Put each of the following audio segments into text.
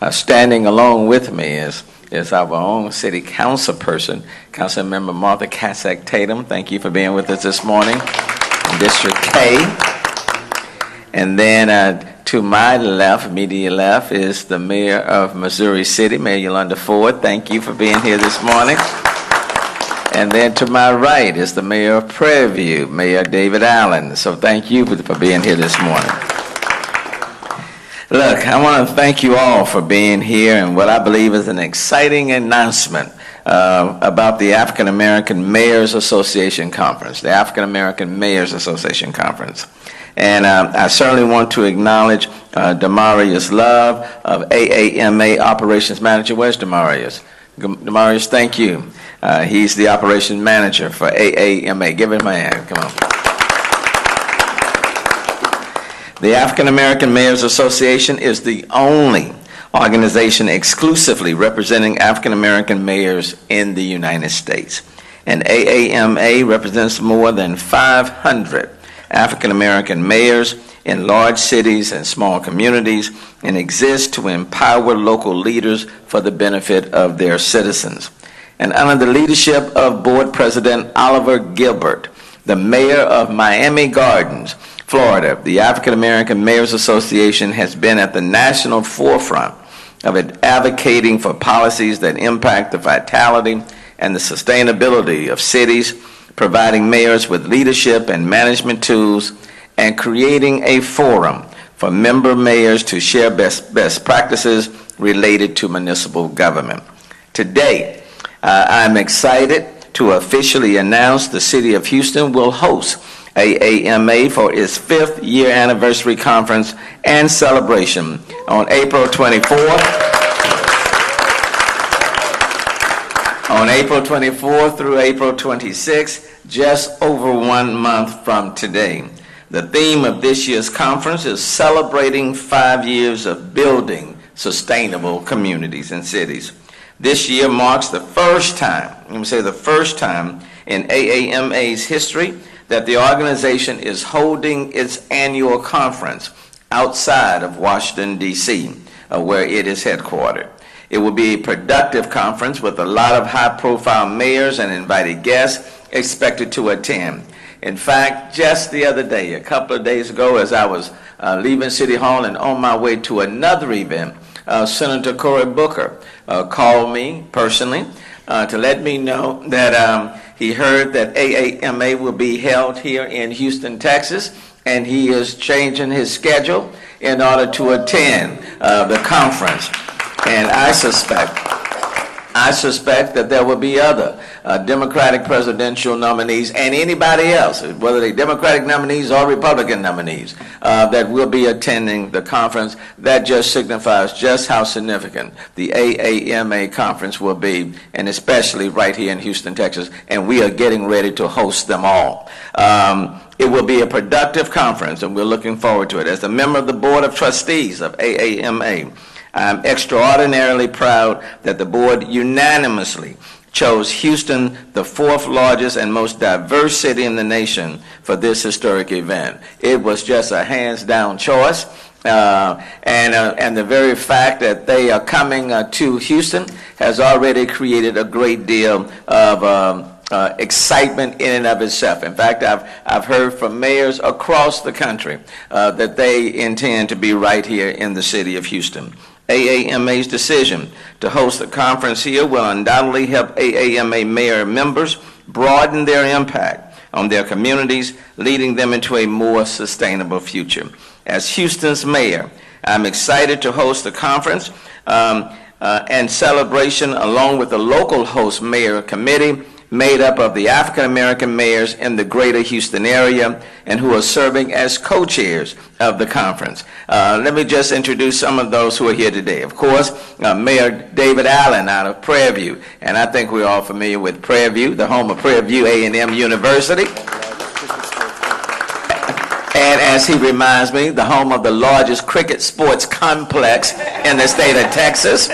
Standing along with me is our own city council person, Council Member Martha Kassak Tatum. Thank you for being with us this morning in District K. And then to my left, immediate left, is the Mayor of Missouri City, Mayor Yolanda Ford. Thank you for being here this morning. And then to my right is the Mayor of Prairie View, Mayor David Allen. So thank you for being here this morning. Look, I want to thank you all for being here and what I believe is an exciting announcement about the African American Mayors Association Conference, the African American Mayors Association Conference. And I certainly want to acknowledge Demarius Love of AAMA Operations Manager. Where's Demarius? Demarius, thank you. He's the Operations Manager for AAMA. Give him a hand. Come on. The African American Mayors Association is the only organization exclusively representing African American mayors in the United States. And AAMA represents more than 500 African American mayors in large cities and small communities and exists to empower local leaders for the benefit of their citizens. And under the leadership of Board President Oliver Gilbert, the mayor of Miami Gardens, Florida, the African American Mayors Association has been at the national forefront of advocating for policies that impact the vitality and the sustainability of cities, providing mayors with leadership and management tools, and creating a forum for member mayors to share best practices related to municipal government. Today, I'm excited to officially announce the City of Houston will host AAMA for its 5th year anniversary conference and celebration on April 24th. On April 24th through April 26th, just over 1 month from today. The theme of this year's conference is celebrating 5 years of building sustainable communities and cities. This year marks the first time, let me say the first time in AAMA's history that the organization is holding its annual conference outside of Washington, D.C., where it is headquartered. It will be a productive conference with a lot of high-profile mayors and invited guests expected to attend. In fact, just the other day, a couple of days ago, as I was leaving City Hall and on my way to another event, Senator Cory Booker called me personally to let me know that he heard that AAMA will be held here in Houston, Texas, and he is changing his schedule in order to attend the conference. And I suspect that there will be other Democratic presidential nominees and anybody else, whether they're Democratic nominees or Republican nominees, that will be attending the conference. That just signifies just how significant the AAMA conference will be, and especially right here in Houston, Texas, and we are getting ready to host them all. It will be a productive conference, and we're looking forward to it. As a member of the Board of Trustees of AAMA, I'm extraordinarily proud that the board unanimously chose Houston, the 4th largest and most diverse city in the nation, for this historic event. It was just a hands-down choice, and the very fact that they are coming to Houston has already created a great deal of excitement in and of itself. In fact, I've heard from mayors across the country that they intend to be right here in the city of Houston. AAMA's decision to host the conference here will undoubtedly help AAMA mayor members broaden their impact on their communities, leading them into a more sustainable future. As Houston's mayor, I'm excited to host the conference and celebration along with the local host mayor committee made up of the African American mayors in the greater Houston area and who are serving as co-chairs of the conference. Let me just introduce some of those who are here today. Of course, Mayor David Allen out of Prairie View, and I think we're all familiar with Prairie View, the home of Prairie View A&M University. And as he reminds me, the home of the largest cricket sports complex in the state of Texas.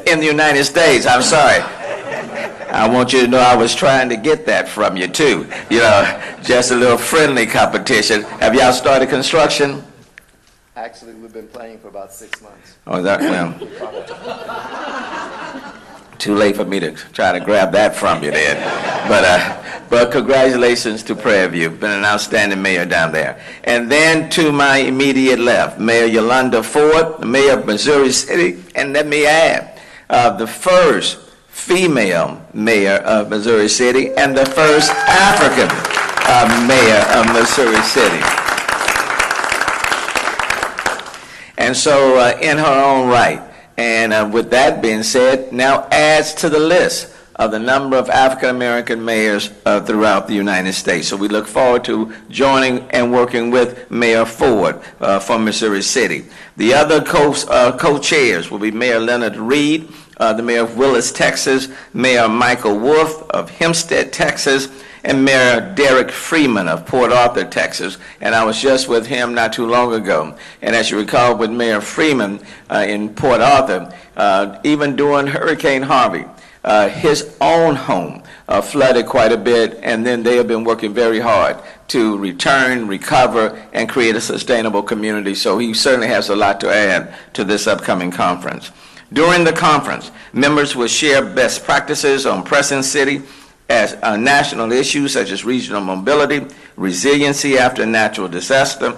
In the United States, I'm sorry. I want you to know I was trying to get that from you too. You know, just a little friendly competition. Have y'all started construction? Actually, we've been playing for about 6 months. Oh, that, well, too late for me to try to grab that from you then. But congratulations to Prairie View. Been an outstanding mayor down there. And then to my immediate left, Mayor Yolanda Ford, the mayor of Missouri City. And let me add, the first female mayor of Missouri City and the first African mayor of Missouri City. And so in her own right, and with that being said, now adds to the list of the number of African-American mayors throughout the United States. So we look forward to joining and working with Mayor Ford from Missouri City. The other co-chairs will be Mayor Leonard Reed, the mayor of Willis, Texas, Mayor Michael Wolf of Hempstead, Texas, and Mayor Derek Freeman of Port Arthur, Texas. And I was just with him not too long ago. And as you recall, with Mayor Freeman in Port Arthur, even during Hurricane Harvey, his own home flooded quite a bit, and then they have been working very hard to return, recover, and create a sustainable community. So he certainly has a lot to add to this upcoming conference. During the conference, members will share best practices on pressing city as national issues such as regional mobility, resiliency after natural disaster,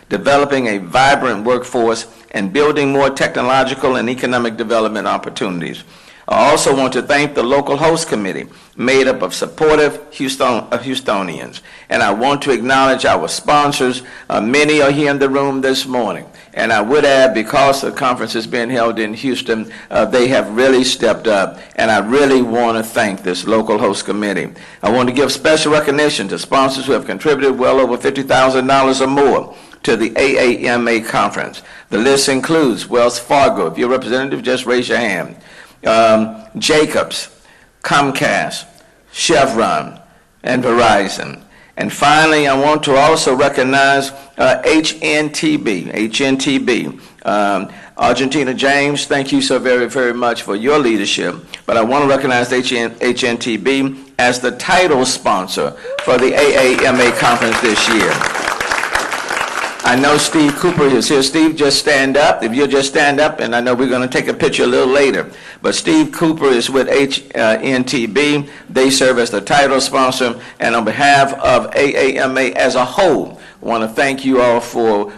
developing a vibrant workforce, and building more technological and economic development opportunities. I also want to thank the local host committee made up of supportive Houstonians. And I want to acknowledge our sponsors. Many are here in the room this morning. And I would add, because the conference is being held in Houston, they have really stepped up. And I really want to thank this local host committee. I want to give special recognition to sponsors who have contributed well over $50,000 or more to the AAMA conference. The list includes Wells Fargo. If you're a representative, just raise your hand. Jacobs, Comcast, Chevron, and Verizon. And finally, I want to also recognize HNTB. Argentina James, thank you so very, very much for your leadership. But I want to recognize HNTB as the title sponsor for the AAMA conference this year. I know Steve Cooper is here. Steve, just stand up. If you'll just stand up, and I know we're going to take a picture a little later. But Steve Cooper is with HNTB. They serve as the title sponsor. And on behalf of AAMA as a whole, I want to thank you all for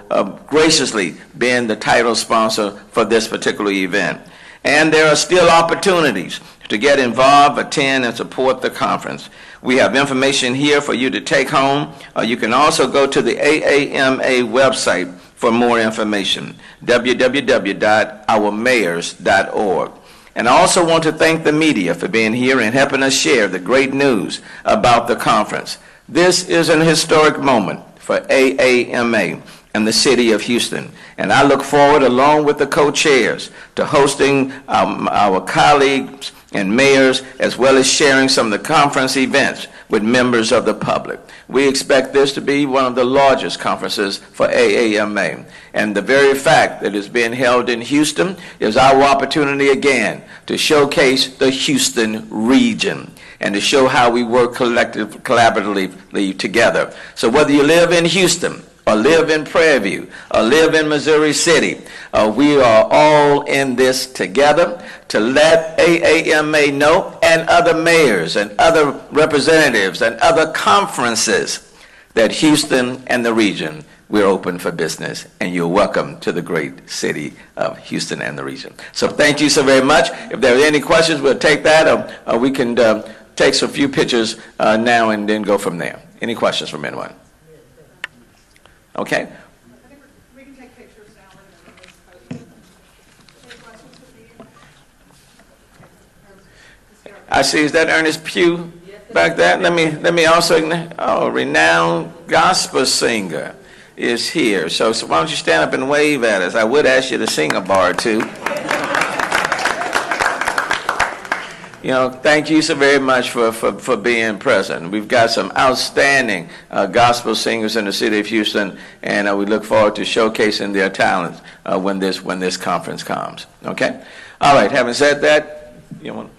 graciously being the title sponsor for this particular event. And there are still opportunities to get involved, attend, and support the conference. We have information here for you to take home. You can also go to the AAMA website for more information, www.ourmayors.org. And I also want to thank the media for being here and helping us share the great news about the conference. This is an historic moment for AAMA and the city of Houston. And I look forward, along with the co-chairs, to hosting our colleagues and mayors, as well as sharing some of the conference events with members of the public. We expect this to be one of the largest conferences for AAMA. And the very fact that it's being held in Houston is our opportunity again to showcase the Houston region and to show how we work collaboratively together. So whether you live in Houston, or live in Prairie View, or live in Missouri City, we are all in this together to let AAMA know, and other mayors and other representatives and other conferences, that Houston and the region, we're open for business, and you're welcome to the great city of Houston and the region. So thank you so very much. If there are any questions, we'll take that, or we can take some few pictures now and then go from there. Any questions from anyone? Okay. We can take pictures now. I see. Is that Ernest Pugh back there? Let me also. Oh, renowned gospel singer is here. So why don't you stand up and wave at us? I would ask you to sing a bar or two. You know, thank you so very much for being present. We've got some outstanding gospel singers in the city of Houston, and we look forward to showcasing their talents when this conference comes. Okay? All right, having said that, you want